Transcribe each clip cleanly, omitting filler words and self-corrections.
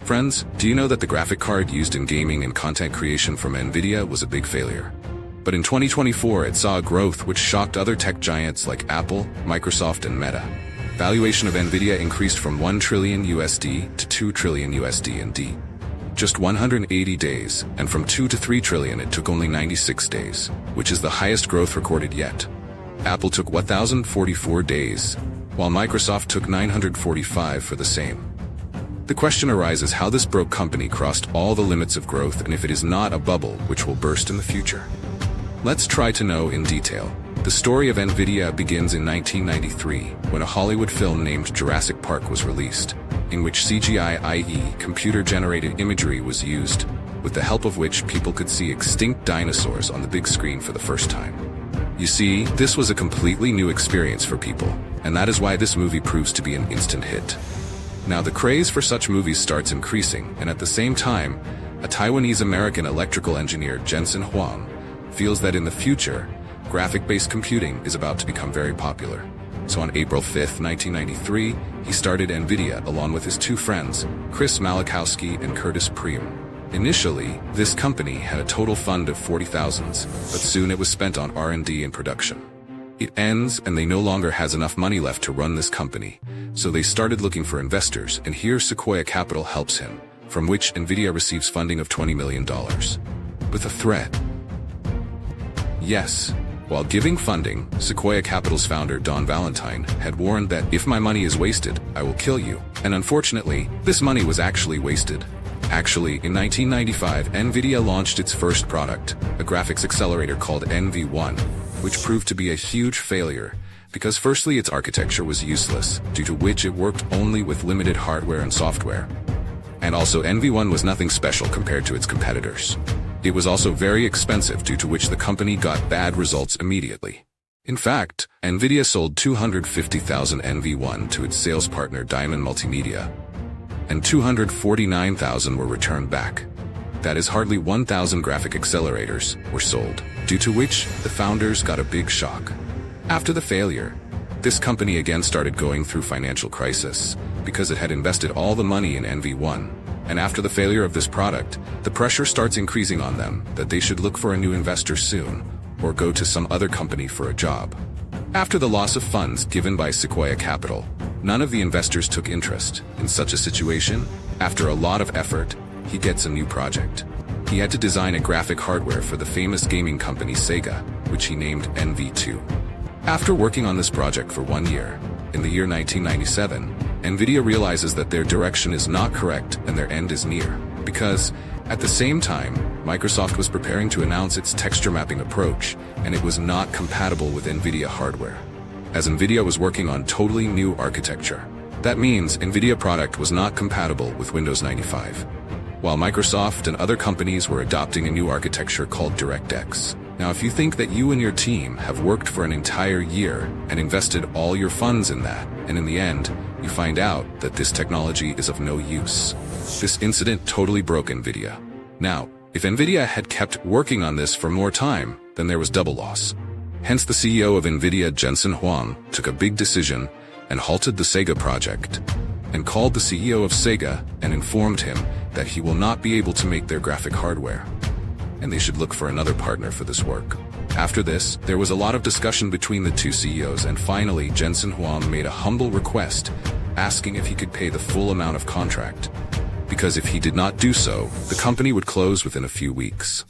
Friends, do you know that the graphic card used in gaming and content creation from Nvidia was a big failure? But in 2024, it saw a growth which shocked other tech giants like Apple, Microsoft, and Meta. Valuation of Nvidia increased from $1 trillion USD to $2 trillion USD in just 180 days, and from 2 to 3 trillion it took only 96 days, which is the highest growth recorded yet. Apple took 1,044 days, while Microsoft took 945 for the same. The question arises how this broke company crossed all the limits of growth and if it is not a bubble which will burst in the future. Let's try to know in detail. The story of Nvidia begins in 1993, when a Hollywood film named Jurassic Park was released, in which CGI, i.e. computer-generated imagery, was used, with the help of which people could see extinct dinosaurs on the big screen for the first time. You see, this was a completely new experience for people, and that is why this movie proves to be an instant hit. Now the craze for such movies starts increasing, and at the same time, a Taiwanese-American electrical engineer, Jensen Huang, feels that in the future, graphic-based computing is about to become very popular. So on April 5, 1993, he started Nvidia along with his two friends, Chris Malachowski and Curtis Priem. Initially, this company had a total fund of $40,000, but soon it was spent on R&D and production. It ends and they no longer has enough money left to run this company, so they started looking for investors, and here Sequoia Capital helps him, from which Nvidia receives funding of $20 million. With a threat. Yes. While giving funding, Sequoia Capital's founder Don Valentine had warned that if my money is wasted, I will kill you. And unfortunately, this money was actually wasted. Actually, in 1995, Nvidia launched its first product, a graphics accelerator called NV1, which proved to be a huge failure, because firstly its architecture was useless, due to which it worked only with limited hardware and software. And also NV1 was nothing special compared to its competitors. It was also very expensive, due to which the company got bad results immediately. In fact, Nvidia sold 250,000 NV1 to its sales partner Diamond Multimedia, and 249,000 were returned back. That is hardly 1,000 graphic accelerators were sold, due to which the founders got a big shock. After the failure, this company again started going through financial crisis, because it had invested all the money in NV1. And after the failure of this product, the pressure starts increasing on them that they should look for a new investor soon, or go to some other company for a job. After the loss of funds given by Sequoia Capital, none of the investors took interest. In such a situation, after a lot of effort, he gets a new project. He had to design a graphic hardware for the famous gaming company Sega, which he named NV2. After working on this project for 1 year, in the year 1997, Nvidia realizes that their direction is not correct and their end is near, because, at the same time, Microsoft was preparing to announce its texture mapping approach, and it was not compatible with Nvidia hardware, as Nvidia was working on totally new architecture. That means Nvidia product was not compatible with Windows 95, while Microsoft and other companies were adopting a new architecture called DirectX. Now, if you think that you and your team have worked for an entire year and invested all your funds in that, and in the end, you find out that this technology is of no use. This incident totally broke Nvidia. Now, if Nvidia had kept working on this for more time, then there was double loss. Hence the CEO of Nvidia, Jensen Huang, took a big decision and halted the Sega project, and called the CEO of Sega and informed him that he will not be able to make their graphic hardware, and they should look for another partner for this work. After this, there was a lot of discussion between the two CEOs, and finally Jensen Huang made a humble request, asking if he could pay the full amount of contract, because if he did not do so, the company would close within a few weeks.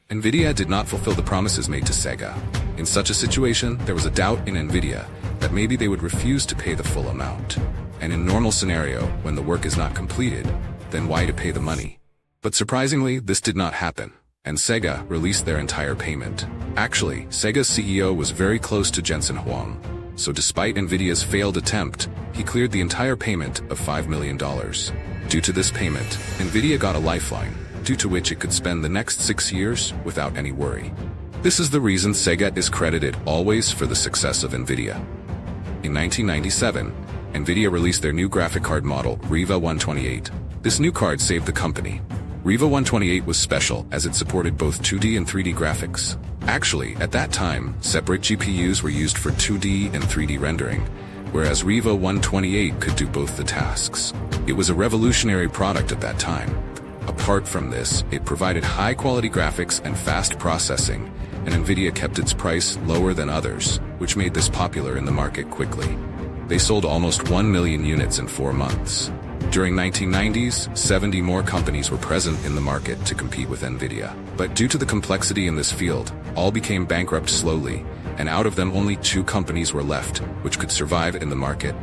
Nvidia did not fulfill the promises made to Sega. In such a situation, there was a doubt in Nvidia that maybe they would refuse to pay the full amount. And in normal scenario, when the work is not completed, then why to pay the money? But surprisingly, this did not happen, and Sega released their entire payment. Actually, Sega's CEO was very close to Jensen Huang, so despite Nvidia's failed attempt, he cleared the entire payment of $5 million. Due to this payment, Nvidia got a lifeline, due to which it could spend the next 6 years without any worry. This is the reason Sega is credited always for the success of Nvidia. In 1997, Nvidia released their new graphic card model, Riva 128. This new card saved the company. Riva 128 was special as it supported both 2D and 3D graphics. Actually, at that time, separate GPUs were used for 2D and 3D rendering, whereas Riva 128 could do both the tasks. It was a revolutionary product at that time. Apart from this, it provided high-quality graphics and fast processing, and Nvidia kept its price lower than others, which made this popular in the market quickly. They sold almost 1 million units in 4 months. During 1990s, 70 more companies were present in the market to compete with Nvidia. But due to the complexity in this field, all became bankrupt slowly, and out of them only 2 companies were left, which could survive in the market.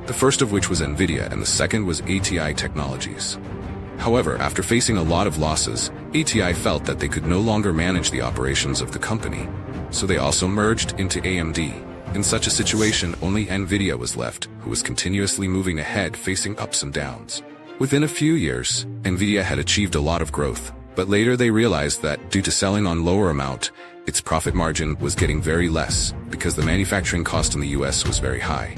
The first of which was Nvidia and the second was ATI Technologies. However, after facing a lot of losses, ATI felt that they could no longer manage the operations of the company, so they also merged into AMD. In such a situation, only Nvidia was left, who was continuously moving ahead, facing ups and downs. Within a few years, Nvidia had achieved a lot of growth, but later they realized that, due to selling on lower amount, its profit margin was getting very less, because the manufacturing cost in the US was very high.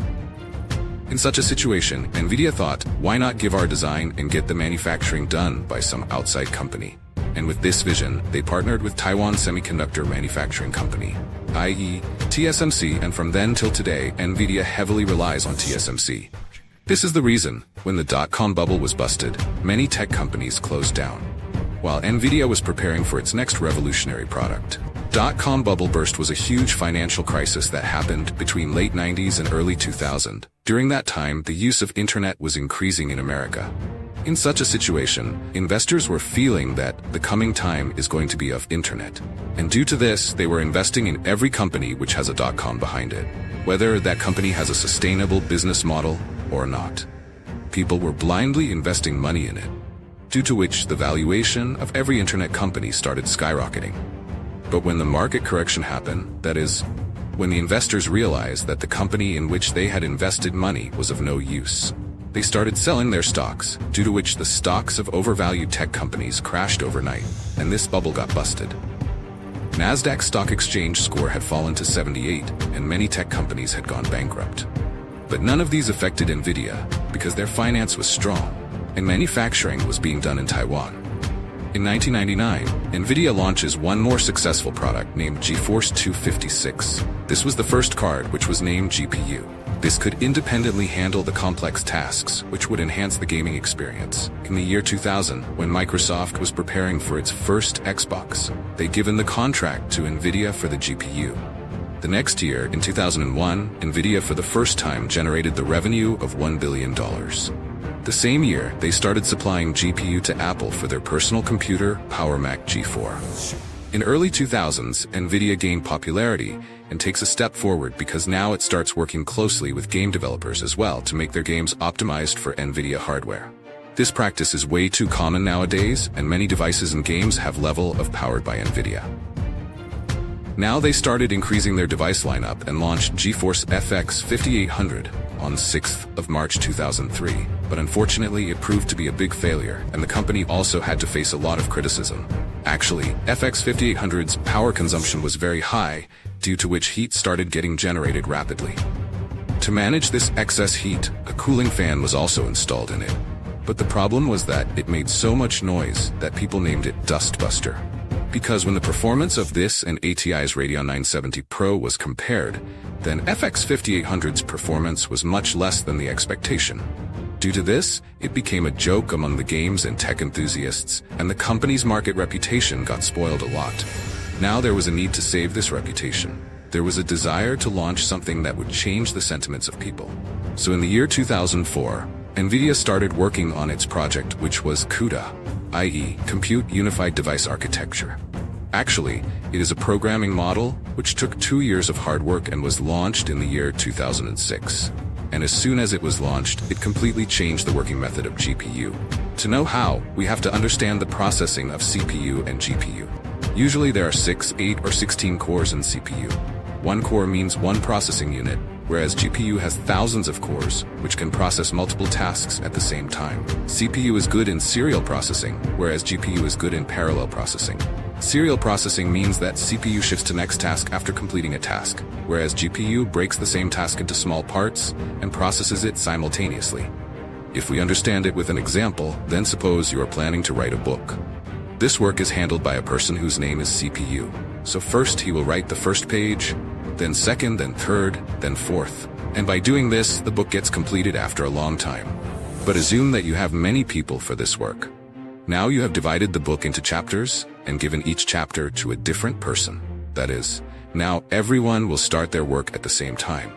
In such a situation, Nvidia thought, why not give our design and get the manufacturing done by some outside company? And with this vision, they partnered with Taiwan Semiconductor Manufacturing Company, i.e., TSMC, and from then till today, Nvidia heavily relies on TSMC. This is the reason, when the dot-com bubble was busted, many tech companies closed down, while Nvidia was preparing for its next revolutionary product. Dot-com bubble burst was a huge financial crisis that happened between late 90s and early 2000. During that time, the use of internet was increasing in America. In such a situation, investors were feeling that the coming time is going to be of internet. And due to this, they were investing in every company which has a dot-com behind it, whether that company has a sustainable business model or not. People were blindly investing money in it, due to which the valuation of every internet company started skyrocketing. But when the market correction happened, that is, when the investors realized that the company in which they had invested money was of no use, they started selling their stocks, due to which the stocks of overvalued tech companies crashed overnight, and this bubble got busted. Nasdaq Stock Exchange score had fallen to 78, and many tech companies had gone bankrupt. But none of these affected Nvidia, because their finance was strong, and manufacturing was being done in Taiwan. In 1999, Nvidia launches one more successful product named GeForce 256. This was the first card which was named GPU. This could independently handle the complex tasks, which would enhance the gaming experience. In the year 2000, when Microsoft was preparing for its first Xbox, they'd given the contract to Nvidia for the GPU. The next year, in 2001, Nvidia for the first time generated the revenue of $1 billion. The same year, they started supplying GPU to Apple for their personal computer, Power Mac G4. In early 2000s, Nvidia gained popularity and takes a step forward because now it starts working closely with game developers as well to make their games optimized for Nvidia hardware. This practice is way too common nowadays, and many devices and games have level of powered by Nvidia. Now they started increasing their device lineup and launched GeForce FX 5800 on 6th of March 2003, but unfortunately it proved to be a big failure, and the company also had to face a lot of criticism. Actually, FX 5800's power consumption was very high, due to which heat started getting generated rapidly. To manage this excess heat, a cooling fan was also installed in it. But the problem was that it made so much noise that people named it Dustbuster. Because when the performance of this and ATI's Radeon 970 Pro was compared, then FX 5800's performance was much less than the expectation. Due to this, it became a joke among the games and tech enthusiasts, and the company's market reputation got spoiled a lot. Now there was a need to save this reputation. There was a desire to launch something that would change the sentiments of people. So in the year 2004, Nvidia started working on its project, which was CUDA, i.e., Compute Unified Device Architecture. Actually, it is a programming model which took 2 years of hard work and was launched in the year 2006. And as soon as it was launched, it completely changed the working method of GPU. To know how, we have to understand the processing of CPU and GPU. Usually there are 6, 8, or 16 cores in CPU. One core means one processing unit, whereas GPU has thousands of cores, which can process multiple tasks at the same time. CPU is good in serial processing, whereas GPU is good in parallel processing. Serial processing means that CPU shifts to next task after completing a task, whereas GPU breaks the same task into small parts and processes it simultaneously. If we understand it with an example, then suppose you are planning to write a book. This work is handled by a person whose name is CPU. So first he will write the first page, then second, then third, then fourth. And by doing this, the book gets completed after a long time. But assume that you have many people for this work. Now you have divided the book into chapters and given each chapter to a different person. That is, now everyone will start their work at the same time.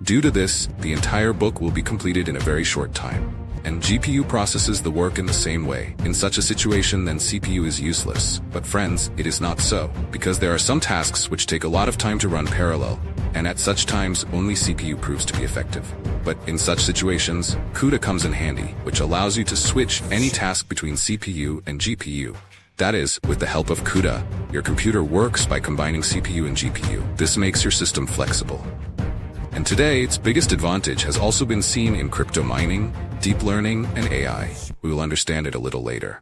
Due to this, the entire book will be completed in a very short time. And GPU processes the work in the same way. In such a situation, then CPU is useless. But friends, it is not so, because there are some tasks which take a lot of time to run parallel, and at such times only CPU proves to be effective. But in such situations, CUDA comes in handy, which allows you to switch any task between CPU and GPU. That is, with the help of CUDA, your computer works by combining CPU and GPU. This makes your system flexible. And today, its biggest advantage has also been seen in crypto mining, deep learning, and AI. We will understand it a little later.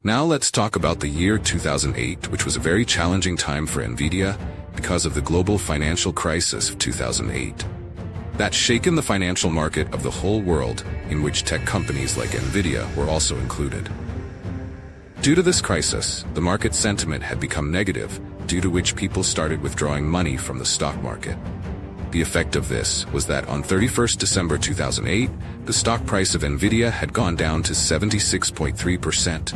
Now let's talk about the year 2008, which was a very challenging time for Nvidia because of the global financial crisis of 2008. That shaken the financial market of the whole world, in which tech companies like Nvidia were also included. Due to this crisis, the market sentiment had become negative, due to which people started withdrawing money from the stock market. The effect of this was that on 31st December 2008, the stock price of Nvidia had gone down to 76.3%.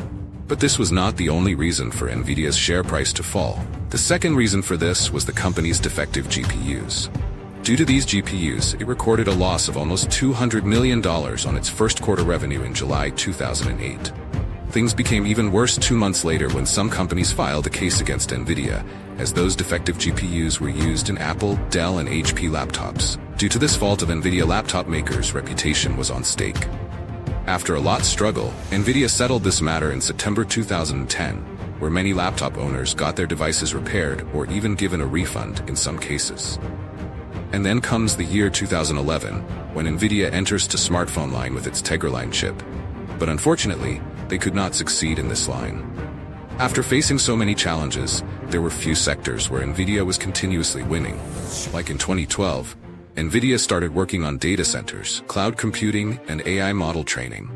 But this was not the only reason for Nvidia's share price to fall. The second reason for this was the company's defective GPUs. Due to these GPUs, it recorded a loss of almost $200 million on its first quarter revenue in July 2008. Things became even worse 2 months later when some companies filed a case against Nvidia, as those defective GPUs were used in Apple, Dell, and HP laptops. Due to this fault of Nvidia laptop makers' reputation was on stake. After a lot struggle, Nvidia settled this matter in September 2010, where many laptop owners got their devices repaired or even given a refund in some cases. And then comes the year 2011, when Nvidia enters to smartphone line with its Tegra line chip. But unfortunately, they could not succeed in this line. After facing so many challenges, there were few sectors where Nvidia was continuously winning. Like in 2012, Nvidia started working on data centers, cloud computing, and AI model training.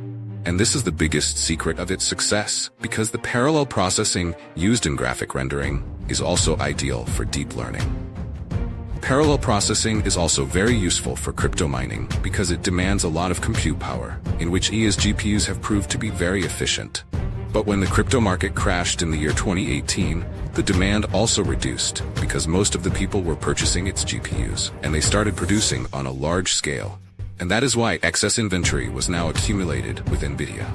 And this is the biggest secret of its success, because the parallel processing used in graphic rendering is also ideal for deep learning. Parallel processing is also very useful for crypto mining because it demands a lot of compute power, in which EA's GPUs have proved to be very efficient. But when the crypto market crashed in the year 2018, the demand also reduced because most of the people were purchasing its GPUs, and they started producing on a large scale. And that is why excess inventory was now accumulated with Nvidia.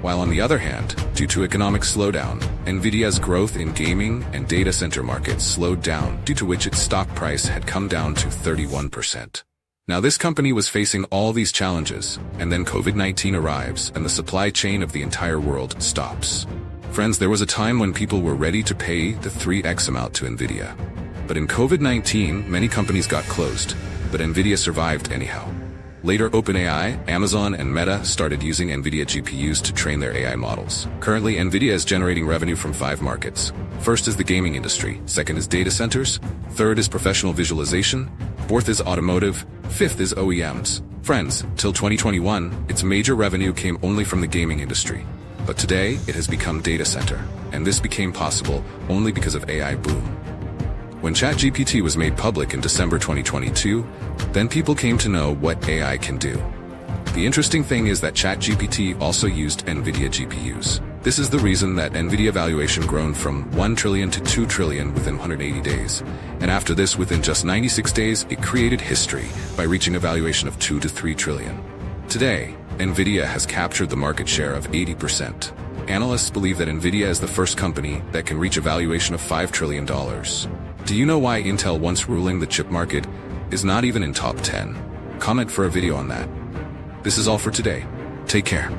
While on the other hand, due to economic slowdown, Nvidia's growth in gaming and data center markets slowed down, due to which its stock price had come down to 31%. Now this company was facing all these challenges, and then COVID-19 arrives and the supply chain of the entire world stops. Friends, there was a time when people were ready to pay the 3x amount to Nvidia. But in COVID-19, many companies got closed, but Nvidia survived anyhow. Later, OpenAI, Amazon, and Meta started using Nvidia GPUs to train their AI models. Currently, Nvidia is generating revenue from 5 markets. First is the gaming industry, second is data centers, third is professional visualization, fourth is automotive, fifth is OEMs. Friends, till 2021, its major revenue came only from the gaming industry. But today, it has become data center, and this became possible only because of AI boom. When ChatGPT was made public in December 2022, then people came to know what AI can do. The interesting thing is that ChatGPT also used Nvidia GPUs. This is the reason that Nvidia valuation grown from 1 trillion to 2 trillion within 180 days. And after this, within just 96 days, it created history by reaching a valuation of 2 to 3 trillion. Today, Nvidia has captured the market share of 80%. Analysts believe that Nvidia is the first company that can reach a valuation of $5 trillion. Do you know why Intel, once ruling the chip market, is not even in top 10? Comment for a video on that. This is all for today. Take care.